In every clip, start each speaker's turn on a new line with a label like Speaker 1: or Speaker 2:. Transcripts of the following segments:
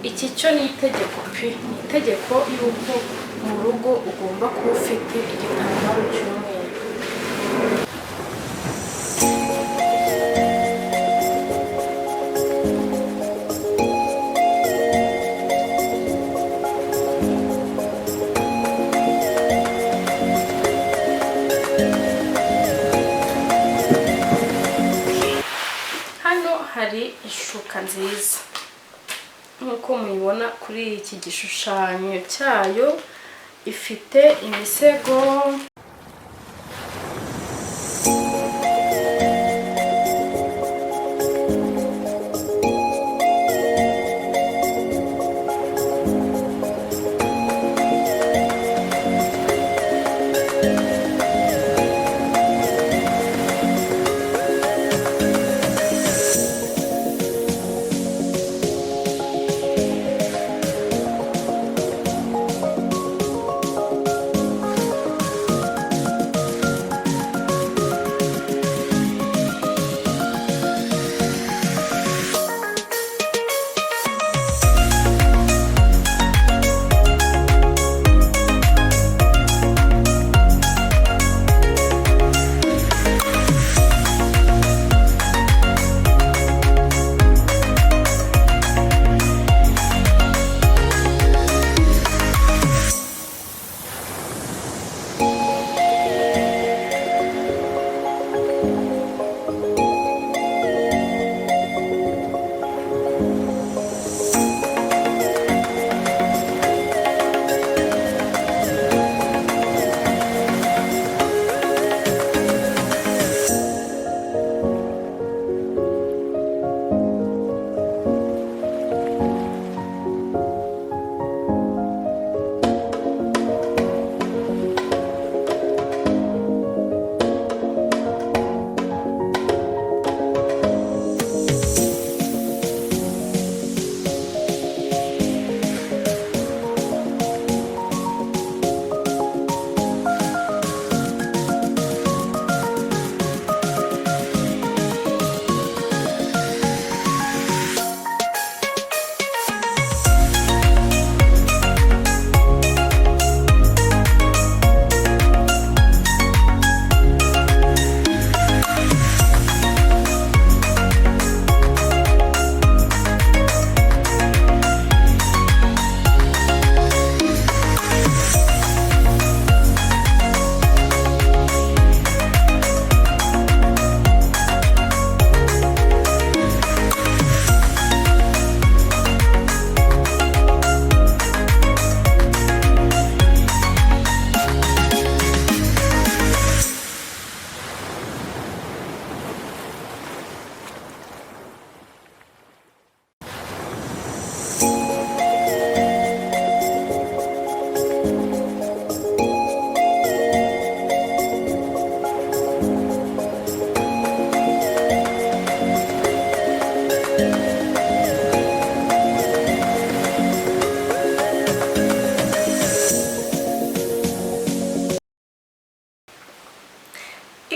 Speaker 1: iki cyo ni itegeko pe, ni itegeko yuko mu rugo ugomba kuba ufite igitambaro cy'umweru. Hano hari ishuka nziza nk'uko mubibona kuri iki gishushanyo cyayo, ifite imisego,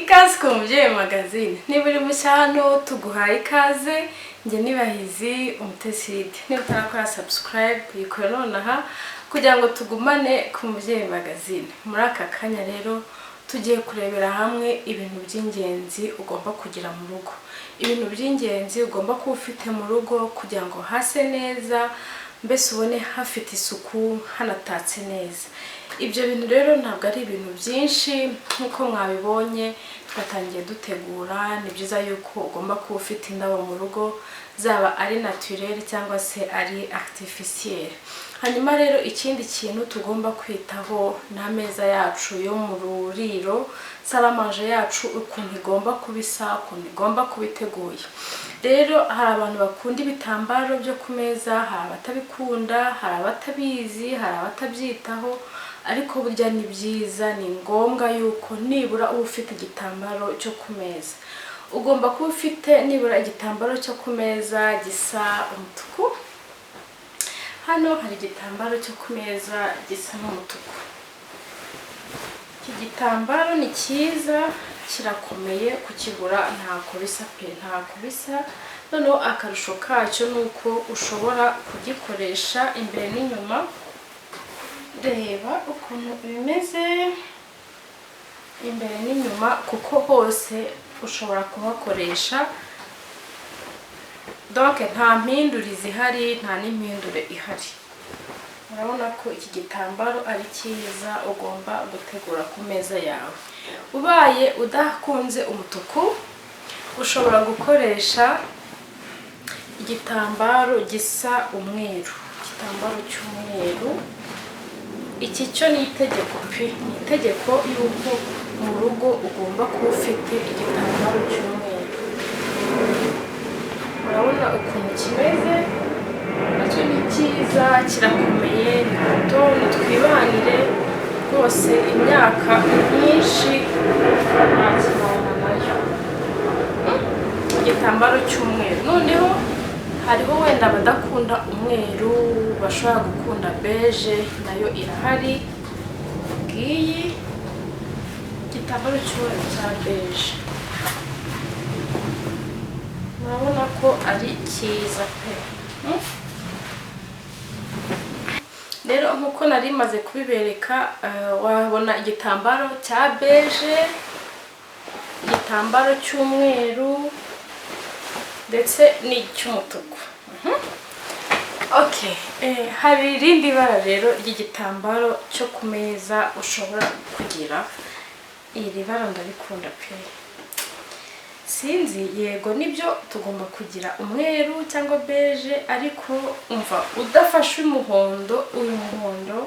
Speaker 1: ikaze ku mubyeyi magazine. Niba uri mushya hano tuguhaye ikaze, njye nibahizi umuteside. Niba utarakora subscribe yikore nonaha kugira ngo tugumane ku mubyeyi magazine. Muri aka kanya rero tugiye kurebera hamwe ibintu by'ingenzi ugomba kugira mu rugo, ibintu by'ingenzi ugomba kuba ufite mu rugo kugira ngo hase neza, mbese ubone hafite isuku, hanatatse neza. Ibyo bintu rero ntabwo ari ibintu byinshi nkuko mwabibonye twatangiye dutegura. Ni byiza yuko ugomba kuba ufite indabo mu rugo, zaba ari naturel cyangwa se ari artificiel. Hanyuma rero ikindi kintu tugomba kwitaho ni ameza yacu yo mu ruriro, salamanje yacu ukuntu igomba kubisa, ukuntu igomba kubiteguye. Rero hari abantu bakunda ibitambaro byo ku meza, hari abatabikunda, hari abatabizi, hari abatabyitaho, ariko burya ni byiza, ni ngombwa yuko nibura uba ufite igitambaro cyo ku meza. Ugomba kuba ufite nibura igitambaro cyo ku meza gisa umutuku. Hano hari igitambaro cyo ku meza gisa n'umutuku. Iki gitambaro ni cyiza, kirakomeye, kukigura ntako bisa pe, ntako bisa. Noneho akarusho kacyo nuko ushobora kugikoresha imbere n'inyuma. Reba ukuntu bimeze imbere n'inyuma, kuko hose ushobora kuhakoresha. Donc nta mpindure zihari, nta n'impindure ihari. Urabona ko iki gitambaro ari cyiza, ugomba gutegura ku meza yawe. Ubaye udakunze umutuku, ushobora gukoresha igitambaro gisa umweru, igitambaro cy'umweru. Iki cyo ni itegeko pe, ni itegeko yuko mu rugo ugomba kuba ufite igitambaro cy'umweru. Urabona ukuntu kimeze, nacyo ni cyiza, kirakomeye, nto, nitwibanire rwose imyaka myinshi ntakibana nayo. Igitambaro cy'umweru. Noneho hariho wenda abadakunda umweru, bashobora gukunda beige, nayo irahari. Ngiyi igitambaro cy'umweru cya beige, urabona ko ari cyiza pe. Rero nkuko nari maze kubibereka, wabona igitambaro cya beige, igitambaro cy'umweru ndetse n'icy'umutuku. Okay, hari irindi bara rero ry'igitambaro cyo ku meza ushobora kugira. Iri bara ndarikunda pe. Sinzi, yego nibyo tugomba kugira umweru cyangwa beige, ariko umva udafashe umuhondo, uyu muhondo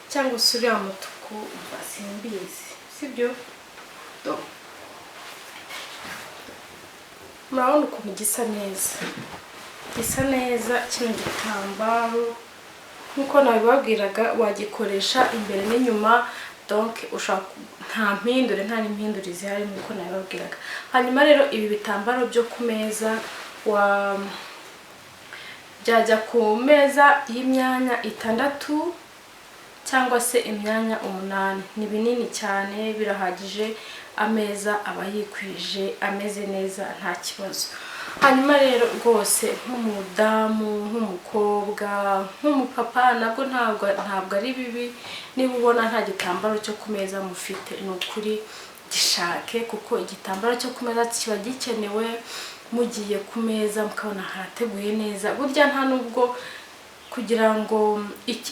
Speaker 1: cyangwa se uriya mutuku, umva simbizi, sibyo? Murabona ukuntu gisa neza, gisa neza. Kino gitambaro nkuko nabibabwiraga, wagikoresha imbere n'inyuma. Donc ushaka nta mpindure, nta n'impindure zihari nkuko nabibabwiraga. Hanyuma rero ibi bitambaro byo ku meza byajya ku meza y'imyanya 6 cyangwa se imyanya 8. Ni binini cyane, birahagije. Ameza aba yikwije, ameze neza, nta kibazo. Hanyuma rero rwose nk'umudamu, nk'umukobwa, nk'umupapa, nabwo ntabwo ari bibi niba ubona nta gitambaro cyo ku meza mufite. Ni ukuri gishake, kuko igitambaro cyo ku meza kiba gikenewe mugiye ku meza mukabona harateguye neza. Burya nta nubwo kugira ngo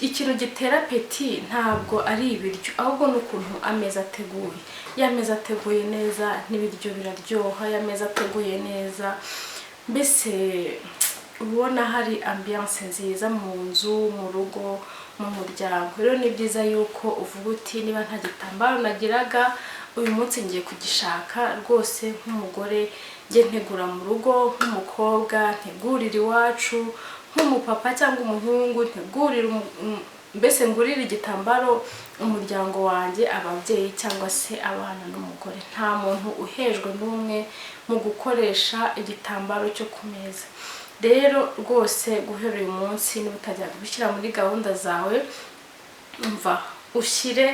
Speaker 1: ikintu gitera peti ntabwo ari ibiryo, ahubwo n'ukuntu ameza ateguye. Ya meza ateguye neza n'ibiryo biraryoha, ya meza ateguye neza, mbese ubona hari ambiance nziza mu nzu, mu rugo, mu muryango. Rero ni byiza yuko uvuga uti niba nta gitambaro nagiraga, uyu munsi ngiye kugishaka. Rwose nk'umugore njye ntegura mu rugo, nk'umukobwa ntegurira iwacu, nk'umupapa cyangwa umuhungu ntegurira, mbese ngurira igitambaro umuryango wanjye, ababyeyi cyangwa se abana n'umugore. Nta muntu uhejwe n'umwe mu gukoresha igitambaro cyo ku meza. Rero rwose guhera uyu munsi niba utajya gushyira muri gahunda zawe, umva ushyire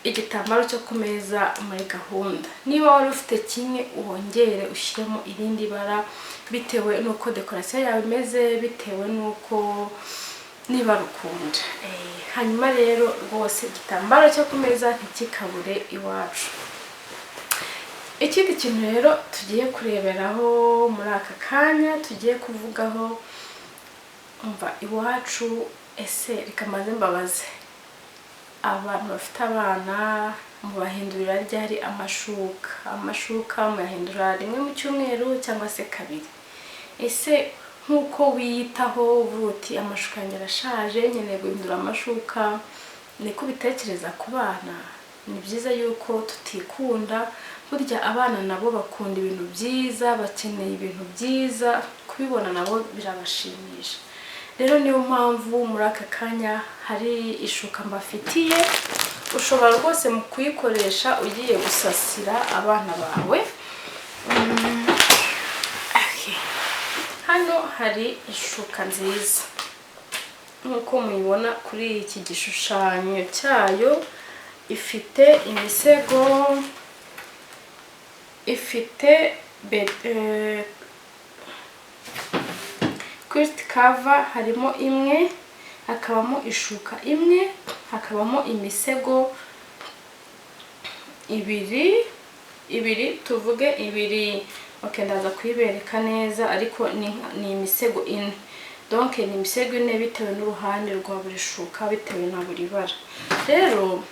Speaker 1: igitambaro cyo ku meza muri gahunda. Niba wari ufite kimwe, wongere ushyiremo irindi bara bitewe n'uko dekorasiyo yawe imeze, bitewe n'uko niba rukunda. Hanyuma rero rwose igitambaro cyo ku meza ntikikabure iwacu. Ikindi kintu rero tugiye kureberaho muri aka kanya, tugiye kuvugaho, umva iwacu, ese reka maze mbabaze, abantu bafite abana mubahindurira ryari amashuka? Amashuka muyahindura rimwe mu cyumweru cyangwa se 2? Ese nkuko wiyitaho uvuga uti amashuka yanjye arashaje, nkeneye guhindura amashuka, niko bitekereza ku bana? Ni byiza yuko tutikunda. Burya abana nabo bakunda ibintu byiza, bakeneye ibintu byiza, kubibona nabo birabashimisha. Rero niyo mpamvu muri aka kanya hari ishuka mbafitiye, ushobora rwose mu kuyikoresha ugiye gusasira abana bawe. Hano hari ishuka nziza nkuko muyibona kuri iki gishushanyo cyayo. Ifite imisego ifite quilt cover harimo imwe, hakabamo ishuka imwe, hakabamo imisego ibiri tuvuge ibiri. Okay, ndaza kuyibereka neza ariko ni imisego ine. Donc ni imisego ine bitewe n'uruhande rwa buri shuka bitewe na buri bara. Rero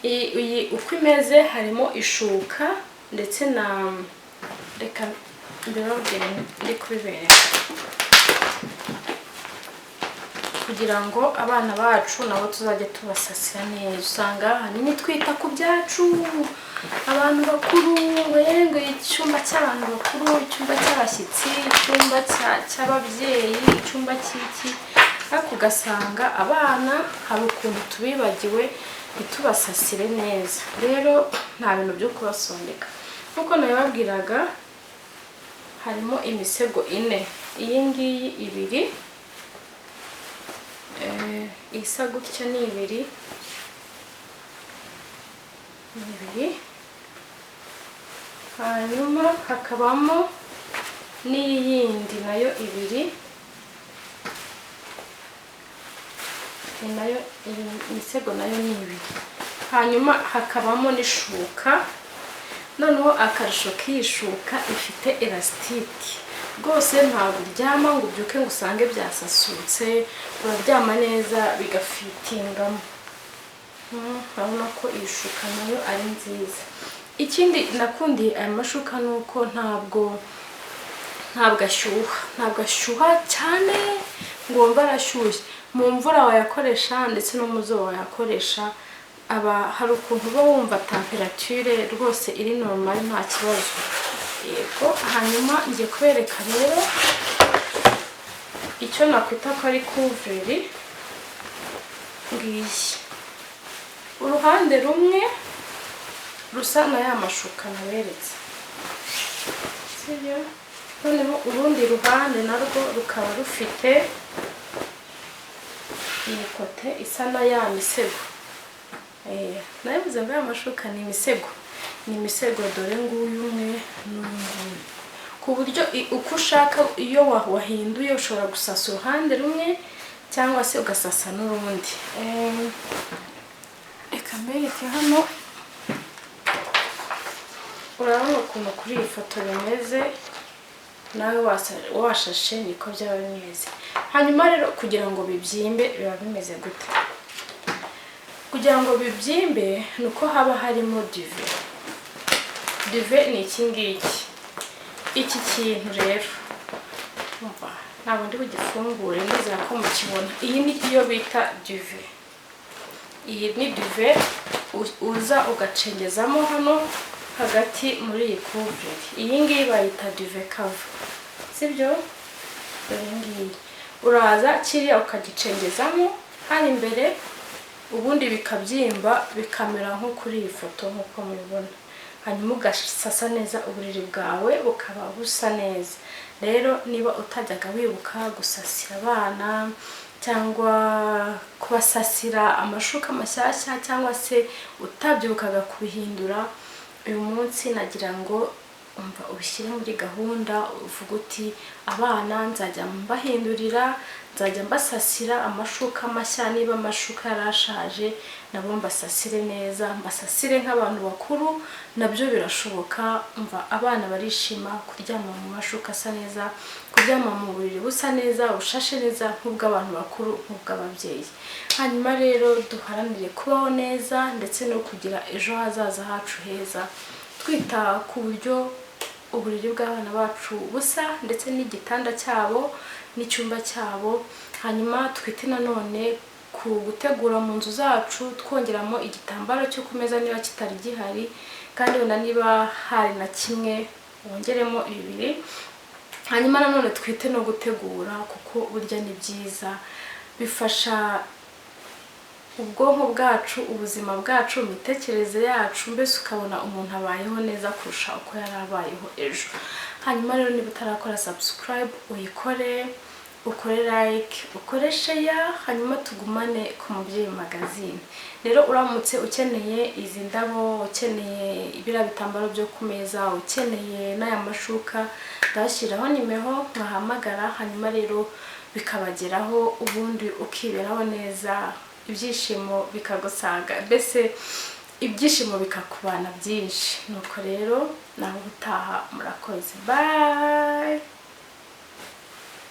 Speaker 1: iyi uko imeze harimo ishuka ndetse na reka mbirabwire ndi kubibereka kugira ngo abana bacu nabo tuzajye tubasasira neza. Usanga ahanini twita ku byacu abantu bakuru, ngo icyumba cy'abantu bakuru, icyumba cy'abashyitsi, icyumba cy'ababyeyi, icyumba cy'iki, ariko ugasanga abana hari ukuntu tubibagiwe ntitubasasire neza. Rero nta bintu byo kubasondeka. Nkuko nabibabwiraga harimo imisego ine, iyi ngiyi ibiri, isa gutya ni ibiri, hanyuma hakabamo n'iyindi nayo ibiri, nayo imisego nayo ni ibiri, hanyuma hakabamo n'ishuka. Noneho akarusho k'iyishuka ifite elastique, rwose ntabwo uryama ngo ubyuke ngo usange byasasutse, uraryama neza bigafitingamo. Urabona ko iyi shuka nayo ari nziza. Ikindi nakundiye aya mashuka nuko ntabwo ashyuha cyane ngo wumve arashyushye. Mu mvura wayakoresha ndetse no mu zuba wayakoresha, hari ukuntu uba wumva temperature rwose iri normal nta kibazo. Yego, hanyuma ngiye kubereka rero icyo nakwita ko ari kuveri ngiyi. Uruhande rumwe rusa na ya mashuka naberetse, sibyo? Noneho urundi ruhande narwo rukaba rufite iyi kote isa na ya misego. Nabivuze ngo aya mashuka ni imisego, dore nguyu umwe n'uyu, ku buryo uko ushaka iyo wahinduye ushobora gusasa uruhande rumwe cyangwa se ugasasa n'urundi. Reka mbereke hano, urabona ukuntu kuri iyi foto bimeze, nawe washashe niko byaba bimeze. Hanyuma rero kugira ngo bibyimbe biba bimeze gute? Kugira ngo bibyimbe nuko haba harimo duve. Duve ni iki ngiki, iki kintu rero ntabwo ndi bugifungure, ndizera ko mukibona. Iyi ni iyo bita duve. Iyi ni duve uza ugacengezamo hano hagati muri iyi kuveri. Iyi ngiyi bayita duve cover, sibyo? Dore ngiyi uraza kiriya ukagicengezamo hano imbere, ubundi bikabyimba bikamera nko kuri iyi foto nkuko mubibona. Hanyuma ugasasa neza uburiri bwawe bukaba busa neza. Rero niba utajyaga wibuka gusasira abana cyangwa kubasasira amashuka mashyashya cyangwa se utabyibukaga kubihindura, uyu munsi nagira ngo umva ubishyire muri gahunda. Uvuga uti abana nzajya mbahindurira, nzajya mbasasira amashuka mashya, niba amashuka yarashaje nabo mbasasire neza, mbasasire nk'abantu bakuru, nabyo birashoboka. Umva abana barishima kuryama mu mashuka asa neza, kuryama mu buriri busa neza, bushashe neza nk'ubw'abantu bakuru, nk'ubw'ababyeyi. Hanyuma rero duharanire kubaho neza ndetse no kugira ejo hazaza hacu heza, twita ku buryo uburiri bw'abana bacu busa ndetse n'igitanda cyabo n'icyumba cyabo. Hanyuma twite nanone ku gutegura mu nzu zacu, twongeramo igitambaro cyo kumeza niba kitari gihari, kandi wenda niba hari na kimwe wongeremo bibiri. Hanyuma nanone twite no gutegura, kuko burya ni byiza, bifasha ubwonko bwacu, ubuzima bwacu, imitekerereze yacu, mbese ukabona umuntu abayeho neza kurusha uko yari abayeho ejo. Hanyuma rero niba utarakora subscribe uyikore, ukore like, ukore share, hanyuma tugumane ku mubyeyi magazine. Rero uramutse ukeneye izi ndabo, ukeneye ibira bitambaro byo kumeza, ukeneye n'aya mashuka, ndashyiraho nimero nkahamagara, hanyuma rero bikabageraho ubundi ukiberaho neza, ibyishimo bikagusanga, mbese ibyishimo bikakubana byinshi. Nuko rero naho utaha murakoze. Bye.